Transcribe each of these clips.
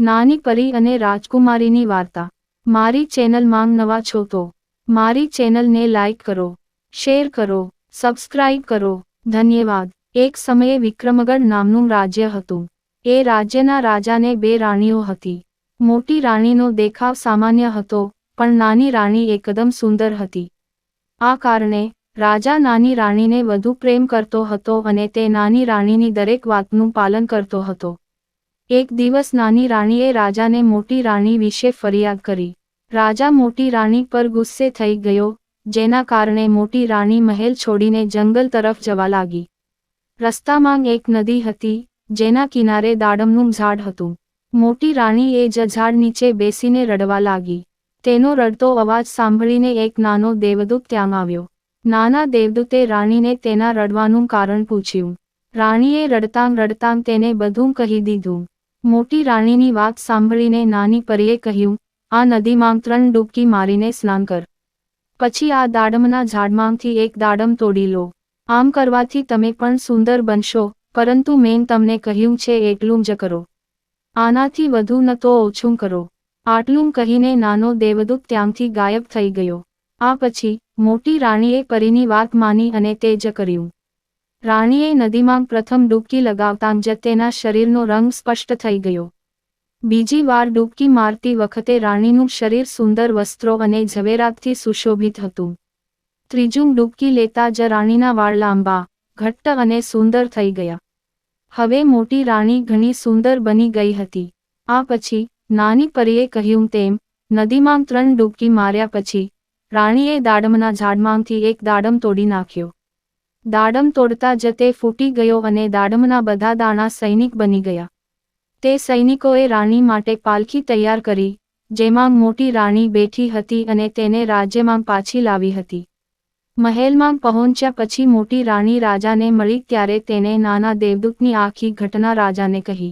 નાની પરી અને રાજકુમારીની વાર્તા। મારી ચેનલમાં નવા છો તો મારી ચેનલને લાઈક કરો, શેર કરો, સબસ્ક્રાઇબ કરો, ધન્યવાદ। એક સમયે વિક્રમગઢ નામનું રાજ્ય હતું। એ રાજ્યના રાજાને 2 રાણીઓ હતી। મોટી રાણીનો દેખાવ સામાન્ય હતો, પણ નાની રાણી એકદમ સુંદર હતી। આ કારણે રાજા નાની રાણીને વધુ પ્રેમ કરતો હતો અને તે નાની રાણીની દરેક વાતનું પાલન કરતો હતો। એક દિવસ નાની રાણીએ રાજાને મોટી રાણી વિશે ફરિયાદ કરી। રાજા મોટી રાણી પર ગુસ્સે થઈ ગયો, જેના કારણે મોટી રાણી મહેલ છોડીને જંગલ તરફ જવા લાગી। રસ્તામાં એક નદી હતી, જેના કિનારે દાડમનું ઝાડ હતું। મોટી રાણી એ જ ઝાડ નીચે બેસીને રડવા લાગી। તેનો રડતો અવાજ સાંભળીને એક નાનો દેવદૂત ત્યાં આવ્યો। નાના દેવદૂતે રાણીને તેના રડવાનું કારણ પૂછ્યું। રાણીએ રડતાં રડતાં તેને બધું કહી દીધું। મોટી રાણીની વાત સાંભળીને નાની પરીએ કહ્યું, આ નદીમાં 3 ડૂબકી મારીને સ્નાન કર। પછી આ દાડમના ઝાડમાંથી એક દાડમ તોડી લો। આમ કરવાથી તમે પણ સુંદર બનશો, પરંતુ મેં તમને કહ્યું છે એટલું જ કરો। આનાથી વધુ ન તો ઓછું કરો। આટલું કહીને નાનો દેવદૂત ત્યાંથી ગાયબ થઈ ગયો। આ પછી મોટી રાણીએ પરીની વાત માની અને તે જ કર્યું। રાણીએ નદીમાં પ્રથમ ડૂબકી લગાવતાં જ તેના શરીરનો રંગ સ્પષ્ટ થઈ ગયો। બીજી વાર ડૂબકી મારતી વખતે રાણીનું શરીર સુંદર વસ્ત્રો અને ઝવેરાતથી સુશોભિત હતું। ત્રીજું ડૂબકી લેતા જ રાણીના વાળ લાંબા, ઘટ્ટ અને સુંદર થઈ ગયા। હવે મોટી રાણી ઘણી સુંદર બની ગઈ હતી। આ પછી નાની પરીએ કહ્યું તેમ નદીમાં 3 ડૂબકી માર્યા પછી રાણીએ દાડમના ઝાડમાંથી એક દાડમ તોડી નાખ્યો। દાડમ તોડતા જ તે ફૂટી ગયો અને દાડમના બધા દાણા સૈનિક બની ગયા। તે સૈનિકોએ રાણી માટે પાલખી તૈયાર કરી, જેમાં મોટી રાણી બેઠી હતી અને તેને રાજ્યમાં પાછી લાવી હતી। મહેલમાં પહોંચ્યા પછી મોટી રાણી રાજાને મળી ત્યારે તેને નાના દેવદૂતની આખી ઘટના રાજાને કહી।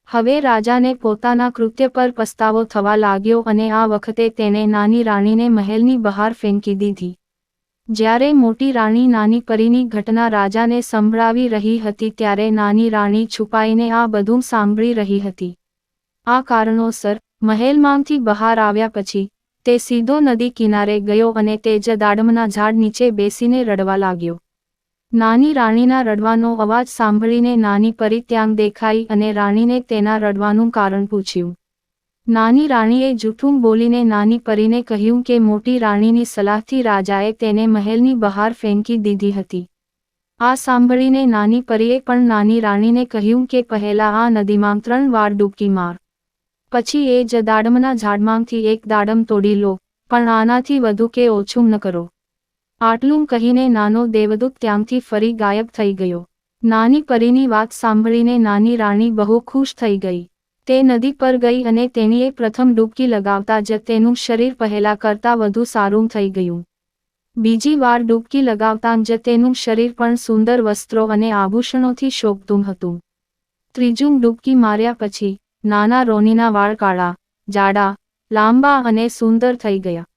હવે રાજાને પોતાના કૃત્ય પર પસ્તાવો થવા લાગ્યો અને આ વખતે તેને નાની રાણીને મહેલની બહાર ફેંકી દીધી। જ્યારે મોટી રાણી નાની પરીની ઘટના રાજાને સંભળાવી રહી હતી ત્યારે નાની રાણી છુપાઈને આ બધું સાંભળી રહી હતી। આ કારણોસર મહેલમાંથી બહાર આવ્યા પછી તે સીધો નદી કિનારે ગયો અને તે જ દાડમના ઝાડ નીચે બેસીને રડવા લાગ્યો। નાની રાણીના રડવાનો અવાજ સાંભળીને નાની પરી ત્યાં દેખાઈ અને રાણીને તેના રડવાનું કારણ પૂછ્યું। નાની રાણીએ જૂઠું બોલીને નાની પરીને કહ્યું કે મોટી રાણીની સલાહથી રાજાએ તેને મહેલની બહાર ફેંકી દીધી હતી। આ સાંભળીને નાની પરીએ પણ નાની રાણીને કહ્યું કે પહેલા આ નદીમાં 3 વાર ડૂબકી માર, પછી એ જ દાડમના ઝાડમાંથી એક દાડમ તોડી લો, પણ આનાથી વધુ કે ઓછું ન કરો। આટલું કહીને નાનો દેવદૂત ત્યાંથી ફરી ગાયબ થઈ ગયો। નાની પરીની વાત સાંભળીને નાની રાણી બહુ ખુશ થઈ ગઈ। તે નદી પર ગઈ અને તેણીએ પ્રથમ ડૂબકી લગાવતા જ તેનું શરીર પહેલા કરતાં વધુ સારું થઈ ગયું। બીજી વાર ડૂબકી લગાવતાં જ તેનું શરીર પણ સુંદર વસ્ત્રો અને આભૂષણોથી શોભતું હતું। ત્રીજું ડૂબકી માર્યા પછી નાના રોનીના વાળ કાળા, જાડા, લાંબા અને સુંદર થઈ ગયા।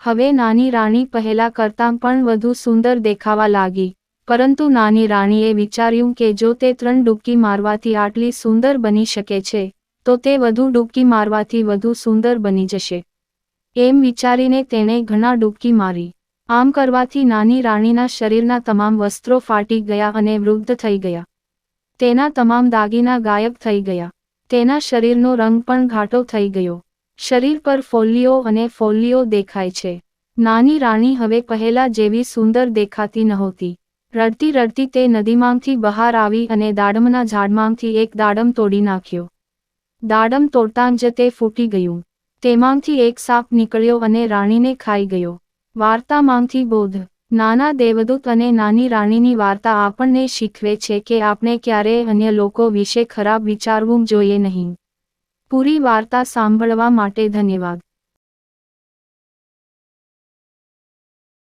હવે નાની રાણી પહેલા કરતાં પણ વધુ સુંદર દેખાવા લાગી, પરંતુ નાની રાણીએ વિચાર્યું કે જો તે 3 ડૂબકી મારવાથી આટલી સુંદર બની શકે છે, તો તે વધુ ડૂબકી મારવાથી વધુ સુંદર બની જશે। એમ વિચારીને તેણે ઘણા ડૂબકી મારી। આમ કરવાથી નાની રાણીના શરીરના તમામ વસ્ત્રો ફાટી ગયા અને વૃદ્ધ થઈ ગયા। તેના તમામ દાગીના ગાયબ થઈ ગયા। તેના શરીરનો રંગ પણ ઘાટો થઈ ગયો। શરીર પર ફોલ્લીઓ અને ફોલ્લીઓ દેખાય છે। નાની રાણી હવે પહેલા જેવી સુંદર દેખાતી નહોતી। રડતી રડતી તે નદીમાંથી બહાર આવી અને દાડમના ઝાડમાંથી એક દાડમ તોડી નાખ્યો। દાડમ તોડતાં જ તે ફૂટી ગયું। તેમાંથી એક સાપ નીકળ્યો અને રાણીને ખાઈ ગયો। વાર્તામાંથી બોધ। નાના દેવદૂત અને નાની રાણીની વાર્તા આપણને શીખવે છે કે આપણે ક્યારેય અન્ય લોકો વિશે ખરાબ વિચારવું જોઈએ નહીં। પૂરી વાર્તા સાંભળવા માટે ધન્યવાદ।